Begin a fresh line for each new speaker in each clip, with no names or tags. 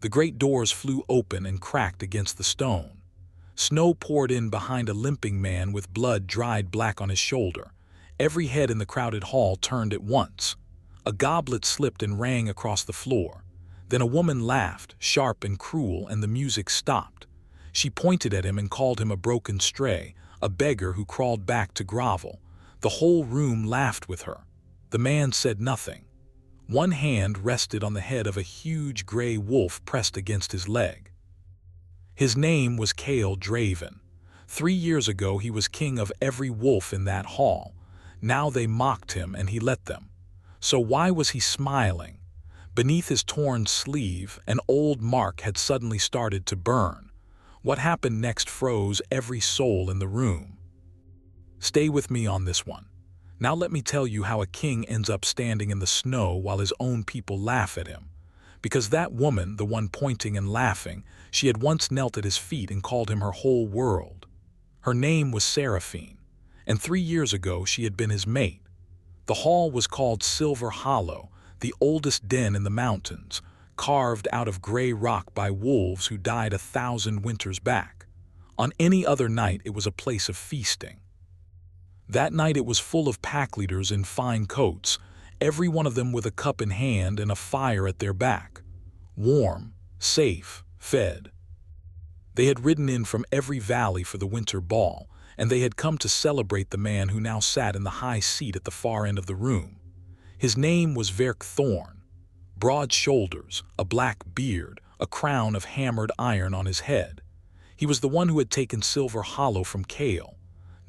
The great doors flew open and cracked against the stone. Snow poured in behind a limping man with blood dried black on his shoulder. Every head in the crowded hall turned at once. A goblet slipped and rang across the floor. Then a woman laughed, sharp and cruel, and the music stopped. She pointed at him and called him a broken stray, a beggar who crawled back to grovel. The whole room laughed with her. The man said nothing. One hand rested on the head of a huge gray wolf pressed against his leg. His name was Chaol Draven. 3 years ago he was king of every wolf in that hall. Now they mocked him and he let them. So why was he smiling? Beneath his torn sleeve, an old mark had suddenly started to burn. What happened next froze every soul in the room. Stay with me on this one. Now let me tell you how a king ends up standing in the snow while his own people laugh at him. Because that woman, the one pointing and laughing, she had once knelt at his feet and called him her whole world. Her name was Seraphine, and 3 years ago she had been his mate. The hall was called Silver Hollow, the oldest den in the mountains, carved out of gray rock by wolves who died 1,000 winters back. On any other night it was a place of feasting. That night it was full of pack leaders in fine coats, every one of them with a cup in hand and a fire at their back. Warm, safe, fed. They had ridden in from every valley for the winter ball, and they had come to celebrate the man who now sat in the high seat at the far end of the room. His name was Verk Thorn. Broad shoulders, a black beard, a crown of hammered iron on his head. He was the one who had taken Silver Hollow from Chaol.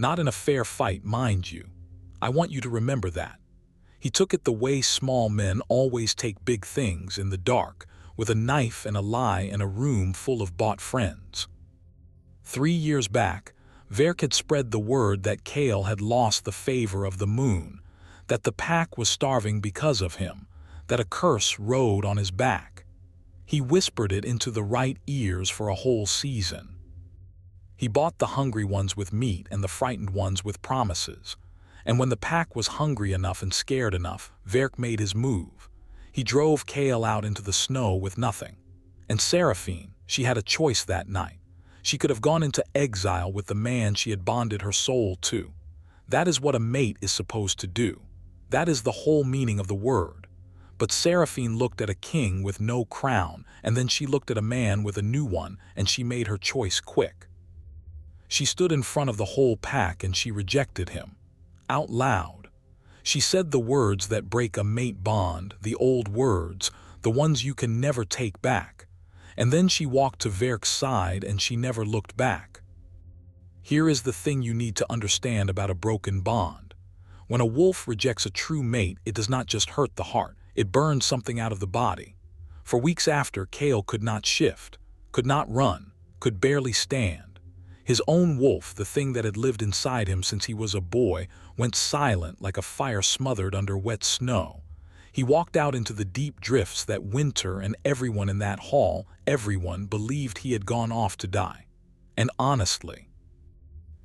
Not in a fair fight, mind you. I want you to remember that. He took it the way small men always take big things, in the dark, with a knife and a lie in a room full of bought friends. 3 years back, Verk had spread the word that Chaol had lost the favor of the moon, that the pack was starving because of him, that a curse rode on his back. He whispered it into the right ears for a whole season. He bought the hungry ones with meat and the frightened ones with promises. And when the pack was hungry enough and scared enough, Verk made his move. He drove Chaol out into the snow with nothing. And Seraphine, she had a choice that night. She could have gone into exile with the man she had bonded her soul to. That is what a mate is supposed to do. That is the whole meaning of the word. But Seraphine looked at a king with no crown, and then she looked at a man with a new one, and she made her choice quick. She stood in front of the whole pack and she rejected him. Out loud. She said the words that break a mate bond, the old words, the ones you can never take back. And then she walked to Verk's side and she never looked back. Here is the thing you need to understand about a broken bond. When a wolf rejects a true mate, it does not just hurt the heart, it burns something out of the body. For weeks after, Chaol could not shift, could not run, could barely stand. His own wolf, the thing that had lived inside him since he was a boy, went silent like a fire smothered under wet snow. He walked out into the deep drifts that winter, and everyone in that hall, everyone, believed he had gone off to die. And honestly,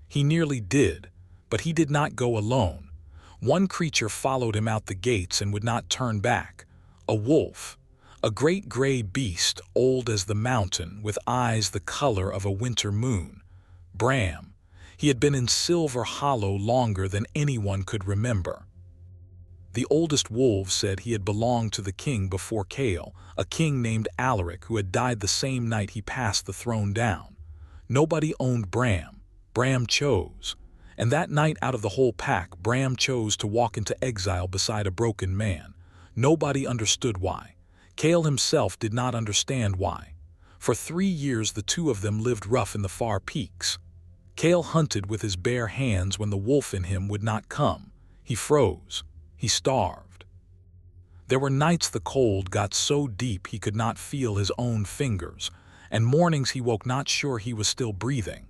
he nearly did, but he did not go alone. One creature followed him out the gates and would not turn back. A wolf, a great gray beast, old as the mountain, with eyes the color of a winter moon. Bram. He had been in Silver Hollow longer than anyone could remember. The oldest wolves said he had belonged to the king before Chaol, a king named Alaric who had died the same night he passed the throne down. Nobody owned Bram. Bram chose. And that night, out of the whole pack, Bram chose to walk into exile beside a broken man. Nobody understood why. Chaol himself did not understand why. For 3 years the two of them lived rough in the far peaks. Chaol hunted with his bare hands when the wolf in him would not come. He froze. He starved. There were nights the cold got so deep he could not feel his own fingers, and mornings he woke not sure he was still breathing.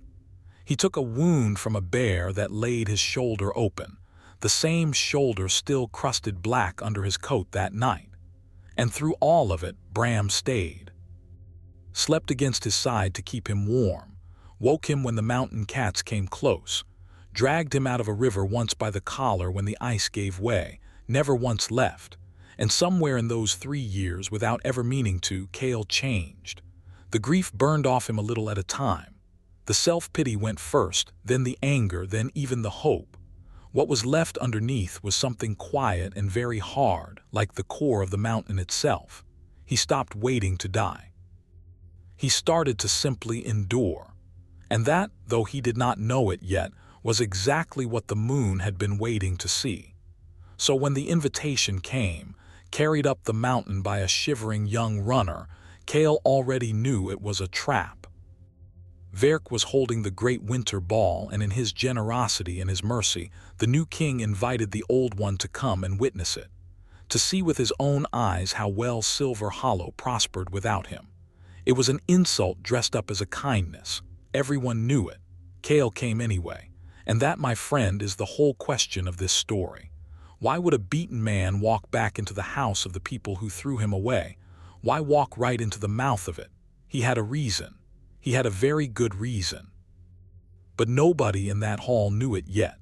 He took a wound from a bear that laid his shoulder open, the same shoulder still crusted black under his coat that night. And through all of it, Bram stayed. Slept against his side to keep him warm, woke him when the mountain cats came close, dragged him out of a river once by the collar when the ice gave way, never once left, And somewhere in those 3 years, without ever meaning to, Kale changed. The grief burned off him a little at a time. The self-pity went first, then the anger, then even the hope. What was left underneath was something quiet and very hard, like the core of the mountain itself. He stopped waiting to die. He started to simply endure. And that, though he did not know it yet, was exactly what the moon had been waiting to see. So when the invitation came, carried up the mountain by a shivering young runner, Kale already knew it was a trap. Verk was holding the great winter ball, and in his generosity and his mercy, the new king invited the old one to come and witness it, to see with his own eyes how well Silver Hollow prospered without him. It was an insult dressed up as a kindness. Everyone knew it. Kale came anyway. And that, my friend, is the whole question of this story. Why would a beaten man walk back into the house of the people who threw him away? Why walk right into the mouth of it? He had a reason. He had a very good reason. But nobody in that hall knew it yet.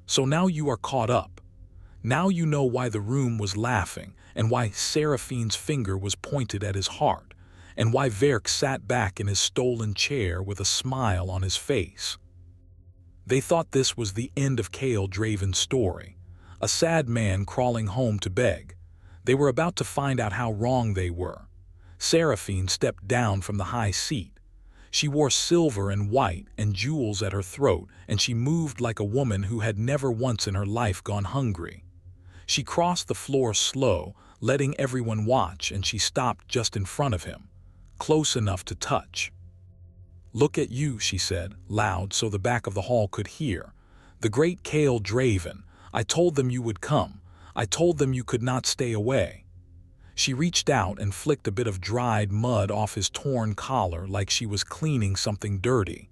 So now you are caught up. Now you know why the room was laughing, and why Seraphine's finger was pointed at his heart, and why Verk sat back in his stolen chair with a smile on his face. They thought this was the end of Kale Draven's story, a sad man crawling home to beg. They were about to find out how wrong they were. Seraphine stepped down from the high seat. She wore silver and white and jewels at her throat, and she moved like a woman who had never once in her life gone hungry. She crossed the floor slow, letting everyone watch, and she stopped just in front of him, close enough to touch. "Look at you," she said, loud so the back of the hall could hear. "The great Kale Draven. I told them you would come. I told them you could not stay away." She reached out and flicked a bit of dried mud off his torn collar like she was cleaning something dirty.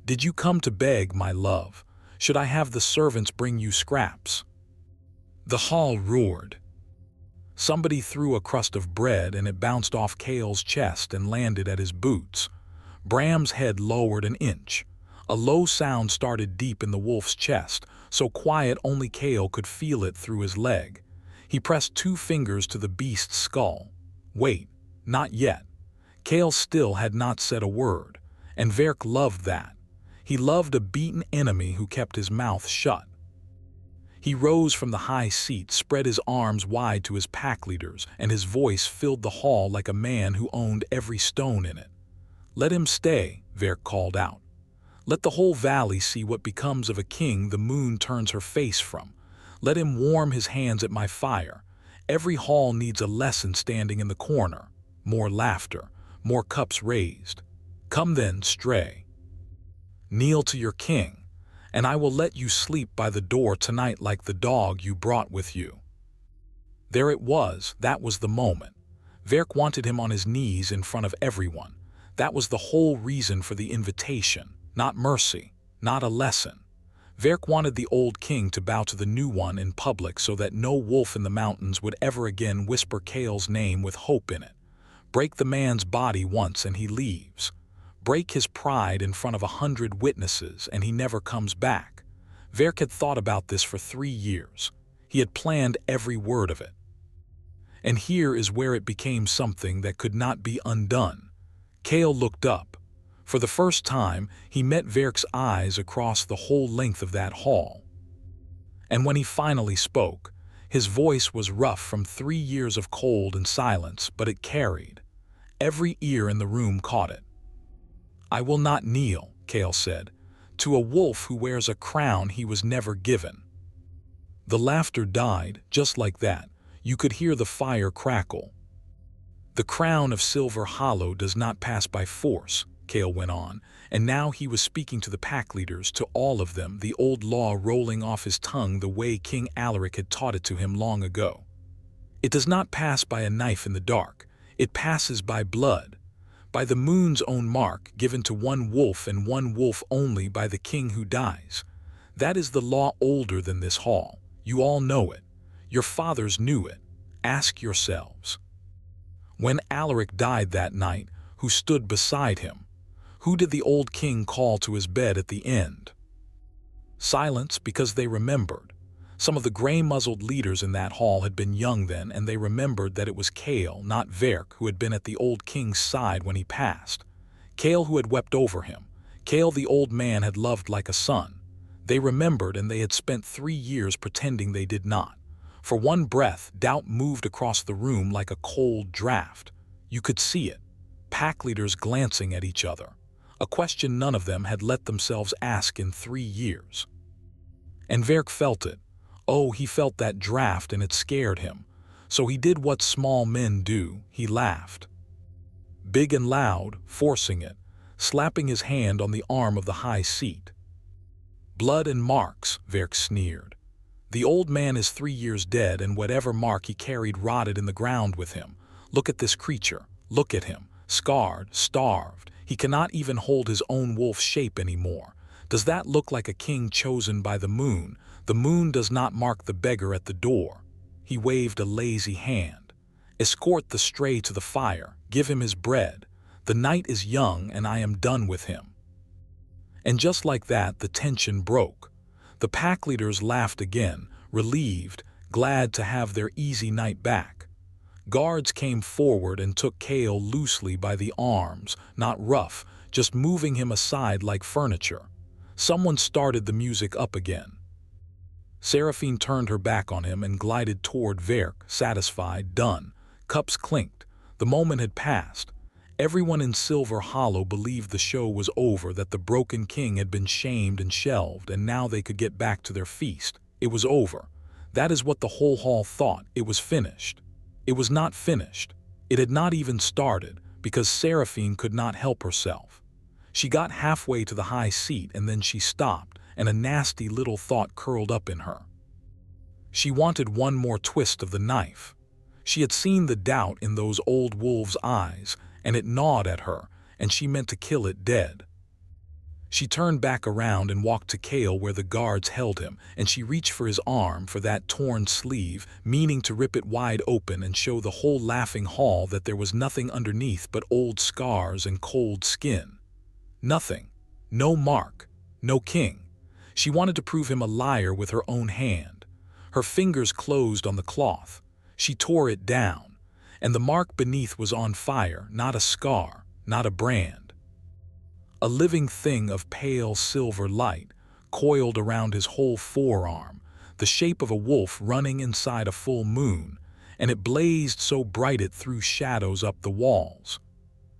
"Did you come to beg, my love? Should I have the servants bring you scraps?" The hall roared. Somebody threw a crust of bread, and it bounced off Kale's chest and landed at his boots. Bram's head lowered an inch. A low sound started deep in the wolf's chest, so quiet only Kale could feel it through his leg. He pressed 2 fingers to the beast's skull. Wait, not yet. Kale still had not said a word, and Verk loved that. He loved a beaten enemy who kept his mouth shut. He rose from the high seat, spread his arms wide to his pack leaders, and his voice filled the hall like a man who owned every stone in it. "Let him stay," Verk called out. "Let the whole valley see what becomes of a king the moon turns her face from. Let him warm his hands at my fire. Every hall needs a lesson standing in the corner. More laughter, more cups raised. Come then, stray. Kneel to your king, and I will let you sleep by the door tonight like the dog you brought with you." There it was. That was the moment. Verk wanted him on his knees in front of everyone. That was the whole reason for the invitation. Not mercy, not a lesson. Verk wanted the old king to bow to the new one in public so that no wolf in the mountains would ever again whisper Kale's name with hope in it. Break the man's body once and he leaves. Break his pride in front of 100 witnesses and he never comes back. Verk had thought about this for 3 years. He had planned every word of it. And here is where it became something that could not be undone. Kale looked up. For the first time, he met Verk's eyes across the whole length of that hall. And when he finally spoke, his voice was rough from 3 years of cold and silence, but it carried. Every ear in the room caught it. "I will not kneel," Kale said, "to a wolf who wears a crown he was never given." The laughter died, just like that. You could hear the fire crackle. "The crown of Silver Hollow does not pass by force," Kale went on, and now he was speaking to the pack leaders, to all of them, the old law rolling off his tongue the way King Alaric had taught it to him long ago. "It does not pass by a knife in the dark. It passes by blood, by the moon's own mark given to one wolf and one wolf only by the king who dies. That is the law older than this hall. You all know it. Your fathers knew it. Ask yourselves. When Alaric died that night, who stood beside him? Who did the old king call to his bed at the end? Silence, because they remembered. Some of the gray-muzzled leaders in that hall had been young then, and they remembered that it was Kale, not Verk, who had been at the old king's side when he passed. Kale who had wept over him. Kale the old man had loved like a son. They remembered, and they had spent 3 years pretending they did not. For one breath, doubt moved across the room like a cold draft. You could see it. Pack leaders glancing at each other. A question none of them had let themselves ask in 3 years. And Verk felt it. Oh, he felt that draft, and it scared him. So he did what small men do. He laughed. Big and loud, forcing it, slapping his hand on the arm of the high seat. Blood and marks, Verk sneered. The old man is 3 years dead, and whatever mark he carried rotted in the ground with him. Look at this creature. Look at him. Scarred, starved. He cannot even hold his own wolf shape anymore. Does that look like a king chosen by the moon? The moon does not mark the beggar at the door. He waved a lazy hand. Escort the stray to the fire. Give him his bread. The night is young, and I am done with him. And just like that, the tension broke. The pack leaders laughed again, relieved, glad to have their easy night back. Guards came forward and took Kale loosely by the arms, not rough, just moving him aside like furniture. Someone started the music up again. Seraphine turned her back on him and glided toward Verk, satisfied, done. Cups clinked. The moment had passed. Everyone in Silver Hollow believed the show was over, that the broken king had been shamed and shelved, and now they could get back to their feast. It was over. That is what the whole hall thought. It was finished. It was not finished. It had not even started, because Seraphine could not help herself. She got halfway to the high seat, and then she stopped, and a nasty little thought curled up in her. She wanted one more twist of the knife. She had seen the doubt in those old wolves' eyes, and it gnawed at her, and she meant to kill it dead. She turned back around and walked to Kale where the guards held him, and she reached for his arm, for that torn sleeve, meaning to rip it wide open and show the whole laughing hall that there was nothing underneath but old scars and cold skin. Nothing. No mark. No king. She wanted to prove him a liar with her own hand. Her fingers closed on the cloth. She tore it down, and the mark beneath was on fire, not a scar, not a brand. A living thing of pale silver light, coiled around his whole forearm, the shape of a wolf running inside a full moon, and it blazed so bright it threw shadows up the walls.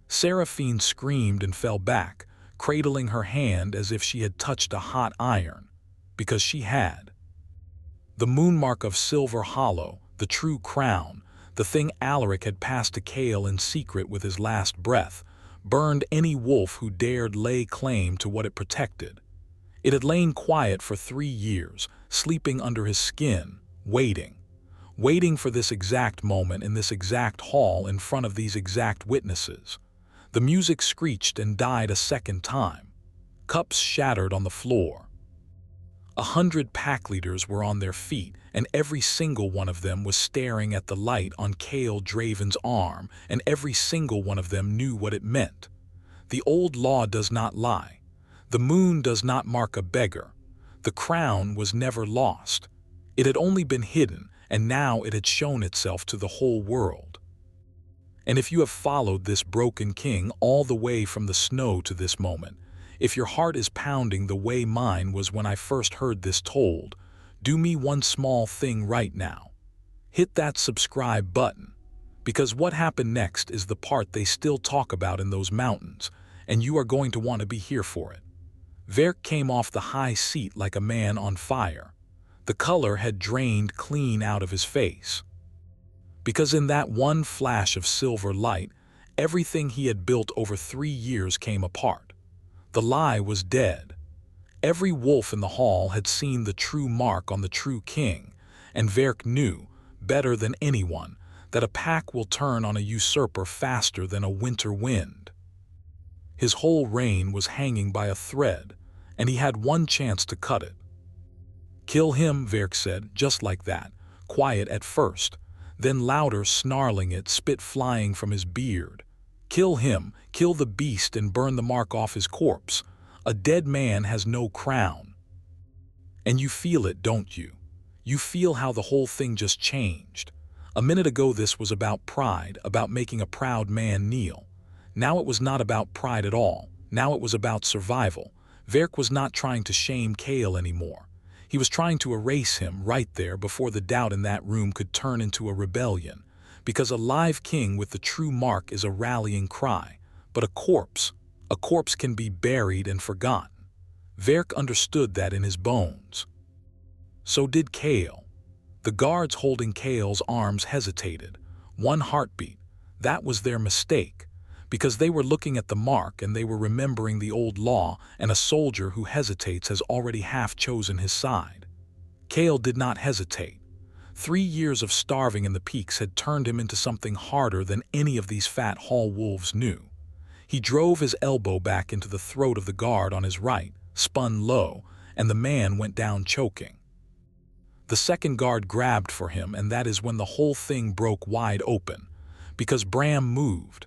Seraphine screamed and fell back, cradling her hand as if she had touched a hot iron, because she had. The moonmark of Silver Hollow, the true crown, the thing Alaric had passed to Kale in secret with his last breath, burned any wolf who dared lay claim to what it protected. It had lain quiet for 3 years, sleeping under his skin, waiting for this exact moment in this exact hall in front of these exact witnesses. The music screeched and died a second time. Cups shattered on the floor. 100 pack leaders were on their feet, and every single one of them was staring at the light on Kale Draven's arm, and every single one of them knew what it meant. The old law does not lie. The moon does not mark a beggar. The crown was never lost. It had only been hidden, and now it had shown itself to the whole world. And if you have followed this broken king all the way from the snow to this moment, if your heart is pounding the way mine was when I first heard this told, do me one small thing right now. Hit that subscribe button, because what happened next is the part they still talk about in those mountains, and you are going to want to be here for it. Verk came off the high seat like a man on fire. The color had drained clean out of his face. Because in that one flash of silver light, everything he had built over 3 years came apart. The lie was dead. Every wolf in the hall had seen the true mark on the true king, and Verk knew, better than anyone, that a pack will turn on a usurper faster than a winter wind. His whole reign was hanging by a thread, and he had one chance to cut it. Kill him, Verk said, just like that, quiet at first, then louder, snarling it, spit flying from his beard. Kill him, kill the beast and burn the mark off his corpse. A dead man has no crown. And you feel it, don't you? You feel how the whole thing just changed. A minute ago this was about pride, about making a proud man kneel. Now it was not about pride at all. Now it was about survival. Verk was not trying to shame Chaol anymore. He was trying to erase him right there before the doubt in that room could turn into a rebellion. Because a live king with the true mark is a rallying cry. But a corpse can be buried and forgotten. Verk understood that in his bones. So did Chaol. The guards holding Chaol's arms hesitated. One heartbeat. That was their mistake. Because they were looking at the mark and they were remembering the old law, and a soldier who hesitates has already half chosen his side. Chaol did not hesitate. 3 years of starving in the peaks had turned him into something harder than any of these fat hall wolves knew. He drove his elbow back into the throat of the guard on his right, spun low, and the man went down choking. The second guard grabbed for him, and that is when the whole thing broke wide open. Because Bram moved.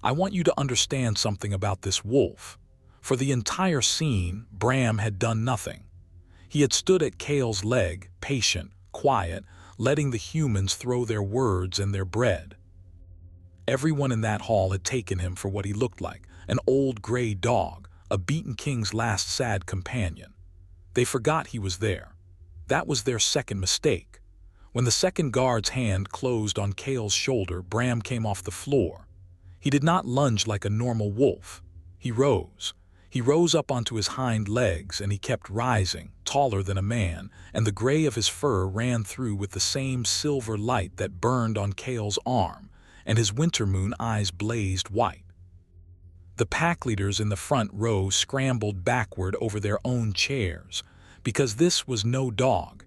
I want you to understand something about this wolf. For the entire scene, Bram had done nothing. He had stood at Chaol's leg, patient, quiet, letting the humans throw their words and their bread. Everyone in that hall had taken him for what he looked like, an old gray dog, a beaten king's last sad companion. They forgot he was there. That was their second mistake. When the second guard's hand closed on Chaol's shoulder, Bram came off the floor. He did not lunge like a normal wolf. He rose. He rose up onto his hind legs, and he kept rising, taller than a man, and the gray of his fur ran through with the same silver light that burned on Chaol's arm, and his winter moon eyes blazed white. The pack leaders in the front row scrambled backward over their own chairs, because this was no dog.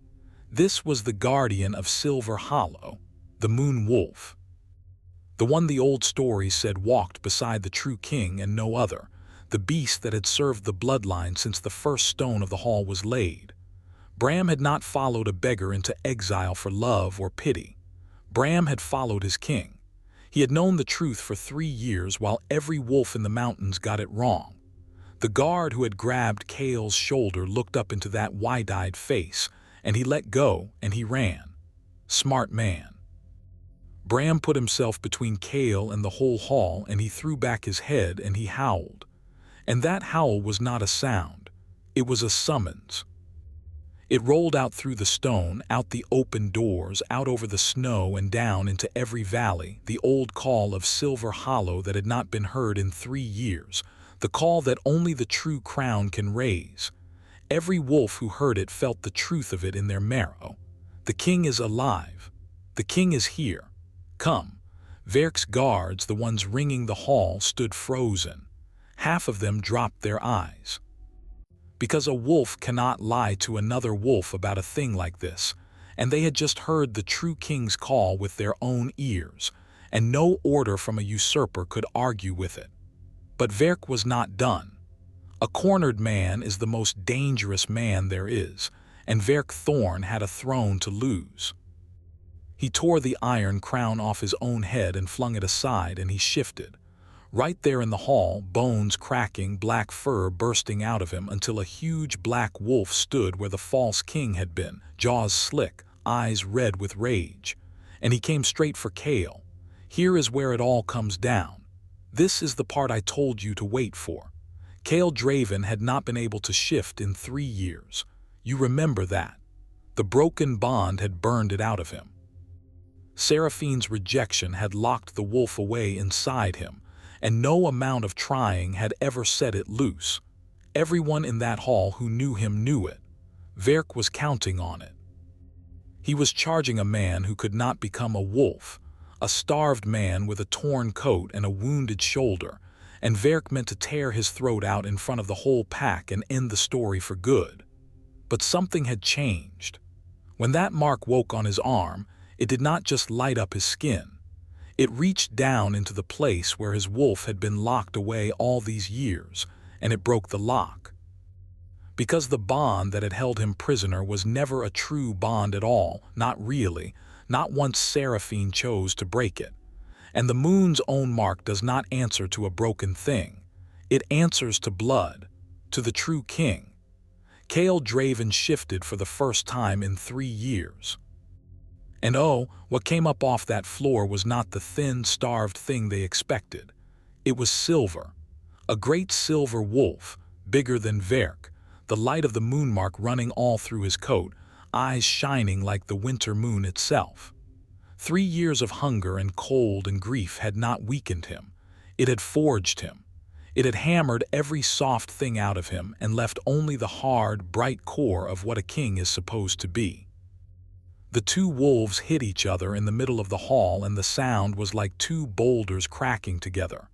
This was the guardian of Silver Hollow, the Moon Wolf. The one the old stories said walked beside the true king and no other, the beast that had served the bloodline since the first stone of the hall was laid. Bram had not followed a beggar into exile for love or pity. Bram had followed his king. He had known the truth for 3 years while every wolf in the mountains got it wrong. The guard who had grabbed Chaol's shoulder looked up into that wide-eyed face, and he let go and he ran. Smart man. Bram put himself between Chaol and the whole hall, and he threw back his head and he howled. And that howl was not a sound. It was a summons. It rolled out through the stone, out the open doors, out over the snow and down into every valley, the old call of Silver Hollow that had not been heard in 3 years, the call that only the true crown can raise. Every wolf who heard it felt the truth of it in their marrow. The king is alive. The king is here. Come. Verk's guards, the ones ringing the hall, stood frozen. Half of them dropped their eyes. Because a wolf cannot lie to another wolf about a thing like this, and they had just heard the true king's call with their own ears, and no order from a usurper could argue with it. But Verk was not done. A cornered man is the most dangerous man there is, and Verk Thorn had a throne to lose. He tore the iron crown off his own head and flung it aside, and he shifted. Right there in the hall, bones cracking, black fur bursting out of him until a huge black wolf stood where the false king had been, jaws slick, eyes red with rage. And he came straight for Chaol. Here is where it all comes down. This is the part I told you to wait for. Chaol Draven had not been able to shift in 3 years. You remember that. The broken bond had burned it out of him. Seraphine's rejection had locked the wolf away inside him, and no amount of trying had ever set it loose. Everyone in that hall who knew him knew it. Verk was counting on it. He was charging a man who could not become a wolf, a starved man with a torn coat and a wounded shoulder, and Verk meant to tear his throat out in front of the whole pack and end the story for good. But something had changed. When that mark woke on his arm, it did not just light up his skin. It reached down into the place where his wolf had been locked away all these years, and it broke the lock. Because the bond that had held him prisoner was never a true bond at all, not really, not once Seraphine chose to break it. And the moon's own mark does not answer to a broken thing. It answers to blood, to the true king. Kale Draven shifted for the first time in 3 years. And oh, what came up off that floor was not the thin, starved thing they expected. It was silver. A great silver wolf, bigger than Verk, the light of the moonmark running all through his coat, eyes shining like the winter moon itself. 3 years of hunger and cold and grief had not weakened him. It had forged him. It had hammered every soft thing out of him and left only the hard, bright core of what a king is supposed to be. The two wolves hit each other in the middle of the hall, and the sound was like two boulders cracking together.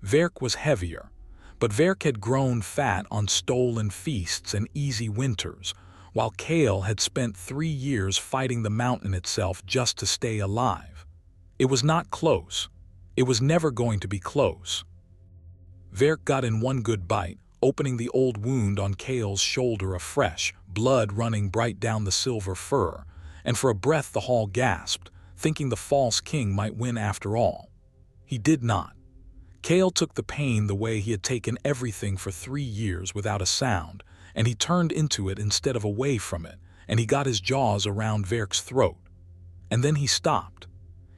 Verk was heavier, but Verk had grown fat on stolen feasts and easy winters, while Kale had spent 3 years fighting the mountain itself just to stay alive. It was not close. It was never going to be close. Verk got in one good bite, opening the old wound on Kale's shoulder afresh, blood running bright down the silver fur, and for a breath the hall gasped, thinking the false king might win after all. He did not. Kale took the pain the way he had taken everything for 3 years without a sound, and he turned into it instead of away from it, and he got his jaws around Verk's throat. And then he stopped.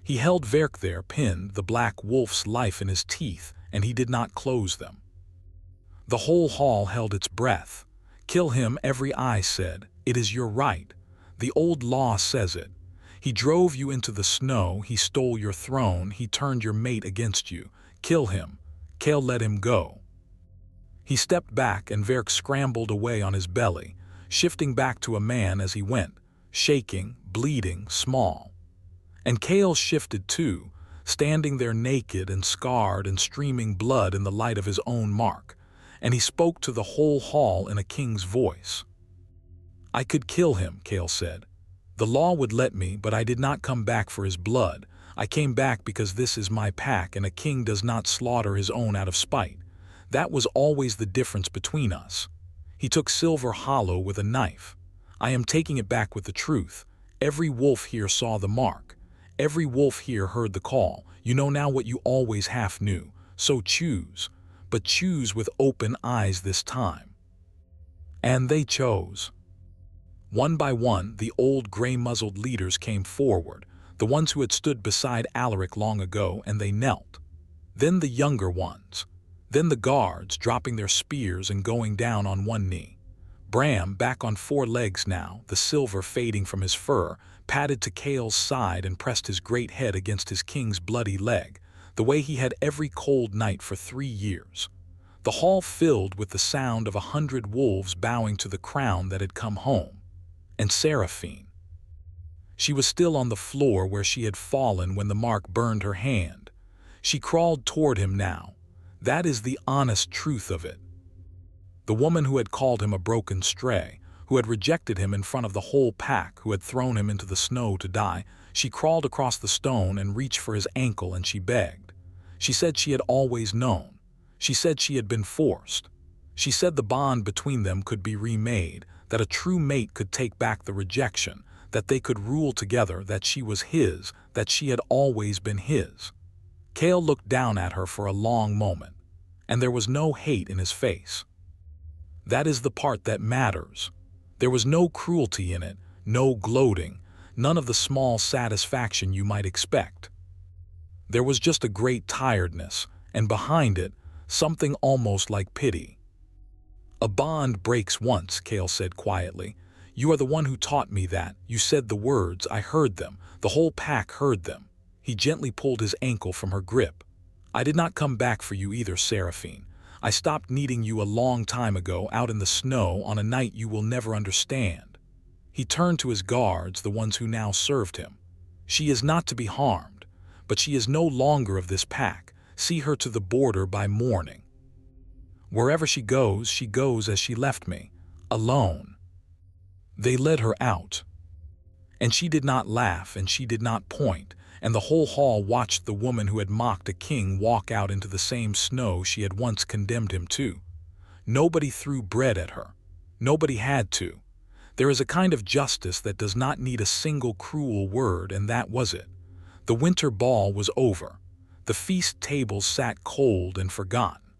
He held Verk there, pinned, the black wolf's life in his teeth, and he did not close them. The whole hall held its breath. Kill him, every eye said. It is your right. The old law says it. He drove you into the snow, he stole your throne, he turned your mate against you. Kill him. Kale let him go. He stepped back, and Verk scrambled away on his belly, shifting back to a man as he went, shaking, bleeding, small. And Kale shifted too, standing there naked and scarred and streaming blood in the light of his own mark, and he spoke to the whole hall in a king's voice. I could kill him, Kale said. The law would let me, but I did not come back for his blood. I came back because this is my pack, and a king does not slaughter his own out of spite. That was always the difference between us. He took Silver Hollow with a knife. I am taking it back with the truth. Every wolf here saw the mark. Every wolf here heard the call. You know now what you always half knew. So choose. But choose with open eyes this time. And they chose. One by one, the old gray-muzzled leaders came forward, the ones who had stood beside Alaric long ago, and they knelt. Then the younger ones. Then the guards, dropping their spears and going down on one knee. Bram, back on 4 legs now, the silver fading from his fur, padded to Kale's side and pressed his great head against his king's bloody leg, the way he had every cold night for 3 years. The hall filled with the sound of 100 wolves bowing to the crown that had come home. And Seraphine. She was still on the floor where she had fallen when the mark burned her hand. She crawled toward him now. That is the honest truth of it. The woman who had called him a broken stray, who had rejected him in front of the whole pack, who had thrown him into the snow to die, she crawled across the stone and reached for his ankle, and she begged. She said she had always known. She said she had been forced. She said the bond between them could be remade, that a true mate could take back the rejection, that they could rule together, that she was his, that she had always been his. Kale looked down at her for a long moment, and there was no hate in his face. That is the part that matters. There was no cruelty in it, no gloating, none of the small satisfaction you might expect. There was just a great tiredness, and behind it, something almost like pity. A bond breaks once, Kale said quietly. You are the one who taught me that. You said the words, I heard them. The whole pack heard them. He gently pulled his ankle from her grip. I did not come back for you either, Seraphine. I stopped needing you a long time ago, out in the snow on a night you will never understand. He turned to his guards, the ones who now served him. She is not to be harmed, but she is no longer of this pack. See her to the border by morning. Wherever she goes as she left me, alone. They led her out. And she did not laugh, and she did not point, and the whole hall watched the woman who had mocked a king walk out into the same snow she had once condemned him to. Nobody threw bread at her. Nobody had to. There is a kind of justice that does not need a single cruel word, and that was it. The winter ball was over. The feast tables sat cold and forgotten,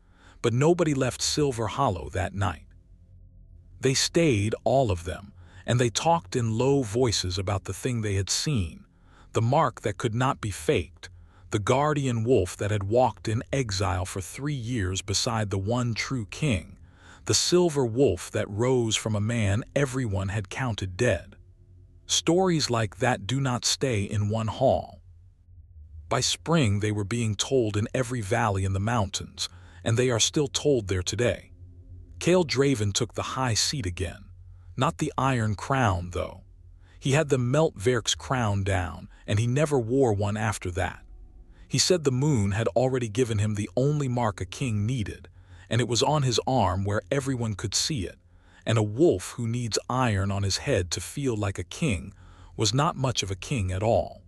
but nobody left Silver Hollow that night. They stayed, all of them, and they talked in low voices about the thing they had seen, the mark that could not be faked, the guardian wolf that had walked in exile for 3 years beside the one true king, the silver wolf that rose from a man everyone had counted dead. Stories like that do not stay in one hall. By spring they were being told in every valley in the mountains, and they are still told there today. Kael Draven took the high seat again. Not the iron crown, though. He had the Meltverk's crown down, and he never wore one after that. He said the moon had already given him the only mark a king needed, and it was on his arm where everyone could see it, and a wolf who needs iron on his head to feel like a king was not much of a king at all.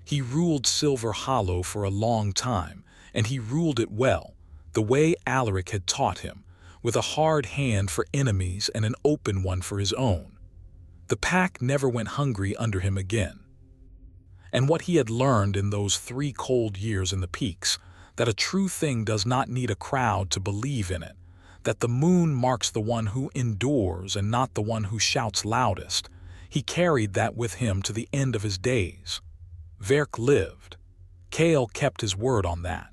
He ruled Silver Hollow for a long time, and he ruled it well, the way Alaric had taught him, with a hard hand for enemies and an open one for his own. The pack never went hungry under him again. And what he had learned in those 3 cold years in the peaks, that a true thing does not need a crowd to believe in it, that the moon marks the one who endures and not the one who shouts loudest, he carried that with him to the end of his days. Verk lived. Kael kept his word on that.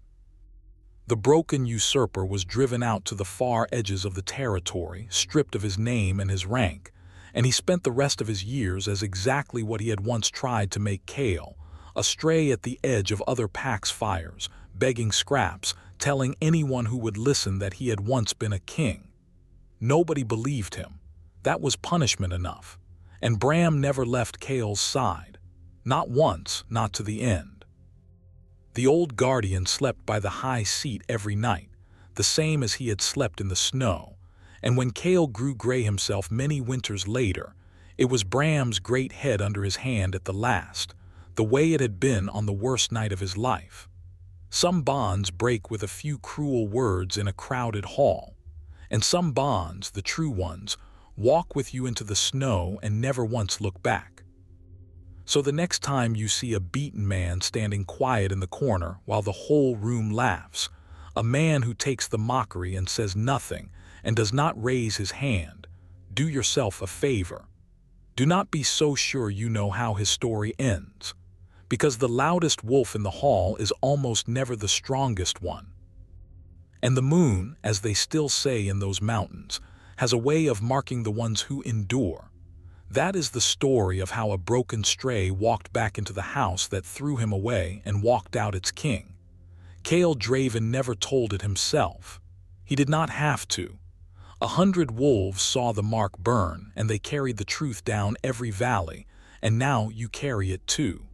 The broken usurper was driven out to the far edges of the territory, stripped of his name and his rank, and he spent the rest of his years as exactly what he had once tried to make Kael, astray at the edge of other packs' fires, begging scraps, telling anyone who would listen that he had once been a king. Nobody believed him. That was punishment enough. And Bram never left Kael's side. Not once, not to the end. The old guardian slept by the high seat every night, the same as he had slept in the snow, and when Kael grew gray himself many winters later, it was Bram's great head under his hand at the last, the way it had been on the worst night of his life. Some bonds break with a few cruel words in a crowded hall, and some bonds, the true ones, walk with you into the snow and never once look back. So the next time you see a beaten man standing quiet in the corner while the whole room laughs, a man who takes the mockery and says nothing and does not raise his hand, do yourself a favor. Do not be so sure you know how his story ends, because the loudest wolf in the hall is almost never the strongest one. And the moon, as they still say in those mountains, has a way of marking the ones who endure. That is the story of how a broken stray walked back into the house that threw him away and walked out its king. Kael Draven never told it himself. He did not have to. 100 wolves saw the mark burn, and they carried the truth down every valley, and now you carry it too.